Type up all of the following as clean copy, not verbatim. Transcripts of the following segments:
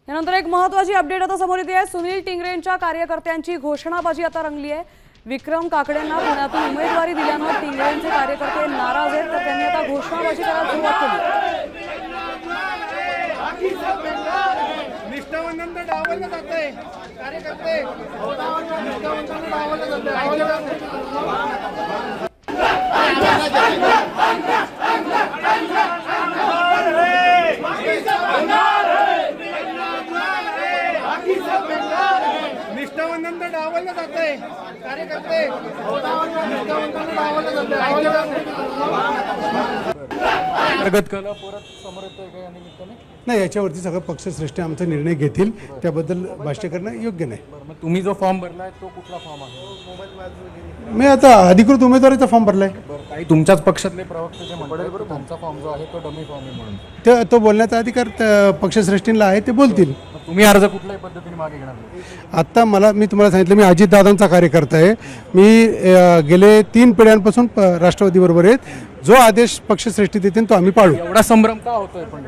यानंतर एक महत्त्वाची अपडेट आता समोर येते आहे। सुनील टिंगरेंच्या कार्यकर्त्यांची घोषणाबाजी आता रंगली आहे। विक्रम काकडेंना पुण्यातून उमेदवारी दिल्यानं टिंगरेंचे कार्यकर्ते नाराज आहेत, तर त्यांनी आता घोषणाबाजी करायला सुरुवात केली। निष्ठावंतांना डावललं जातंय, कार्यकर्ते निष्ठावंतांना डावललं जातंय। निष्ठावंतांना डावललं जातंय, कार्यकर्ते निष्ठावंतांना डावललं जातंय। अंतर्गत कला परत समोर येतोय का या निमित्ताने? नाही, याच्यावरती सगळं पक्षश्रेष्ठी आमचा निर्णय घेतील, त्याबद्दल भाष्य करणं योग्य नाही। मग तुम्ही जो फॉर्म भरलाय तो कुठला फॉर्म आहे? मी आता अधिकृत उमेदवारीचा फॉर्म भरलाय। काही तुमच्याच पक्षातले प्रवक्ते जे म्हणतात त्यांचा फॉर्म जो आहे तो डमी फॉर्म आहे म्हणून तो बोलण्याचा अधिकार पक्षश्रेष्ठींना आहे, ते बोलतील। मग तुम्ही अर्ज कुठल्याही पद्धतीने मागे घेणार नाही? आत्ता मी तुम्हाला सांगितलं, मी अजितदादांचा कार्यकर्ता आहे। मी गेले 3 पिढ्यांपासून राष्ट्रवादीबरोबर आहेत। जो आदेश पक्षश्रेष्ठी देतील तो आम्ही पाळू। एवढा संभ्रम का होतोय पण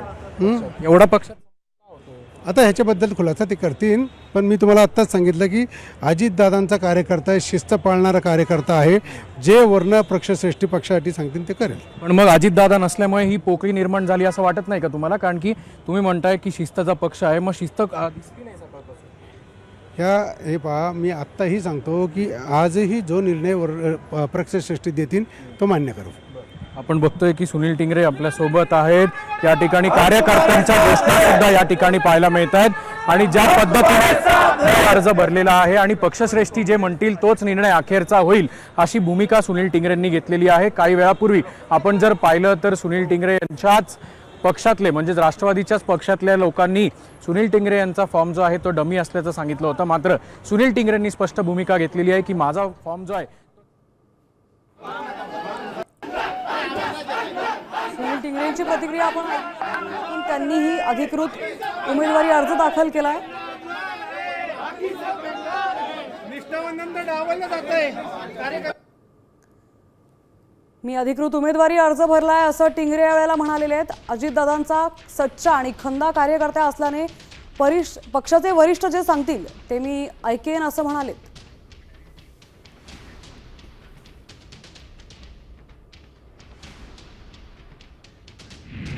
एवढा पक्षात का होतोय? आता ह्याच्याबद्दल खुलासा ते करतील, पण मी तुम्हाला आत्ताच सांगितलं की अजितदादांचा कार्यकर्ता आहे, शिस्त पाळणारा कार्यकर्ता आहे। जे वर्ण पक्षश्रेष्ठी पक्षासाठी सांगतील ते करेल। पण मग अजितदादा नसल्यामुळे ही पोकळी निर्माण झाली असं वाटत नाही का तुम्हाला? कारण की तुम्ही म्हणताय की शिस्तचा पक्ष आहे, मग शिस्त दिसली नाही सकाळपासून। हे पहा, मी आत्ताही सांगतो की आजही जो निर्णय पक्षश्रेष्ठी देतील तो मान्य करू। आपण बघतोय की सुनील टिंगरे आपल्या सोबत आहेत। या ठिकाणी कार्यकर्त्यांच्या घोषणा सुद्धा या ठिकाणी पाहायला मिळत आहेत आणि ज्या पद्धतीने अर्ज भरलेला आहे आणि पक्षश्रेष्ठी जे म्हणतील तोच निर्णय अखेरचा होईल अशी भूमिका सुनील टिंगरेंनी घेतलेली आहे। काही वेळापूर्वी आपण जर पाहिलं तर सुनील टिंगरे यांच्याच पक्षातले म्हणजे राष्ट्रवादीच्याच पक्षातल्या लोकांनी सुनील टिंगरे यांचा फॉर्म जो आहे तो डमी असल्याचं सांगितलं होतं। मात्र सुनील टिंगरेंनी स्पष्ट भूमिका घेतलेली आहे की माझा फॉर्म जो आहे सुनील टिंगरेंची प्रतिक्रिया आपण त्यांनीही अधिकृत उमेदवारी अर्ज दाखल केलाय। निष्ठावंतांना डावललं जातंय, कार्यकर्ते मी अधिकृत उमेदवारी अर्ज भरलाय असं टिंगरे यावेळेला म्हणालेले आहेत। अजितदादांचा सच्चा आणि खंदा कार्यकर्ता असल्याने पक्षाचे वरिष्ठ जे सांगतील ते मी ऐकेन असं म्हणालेत।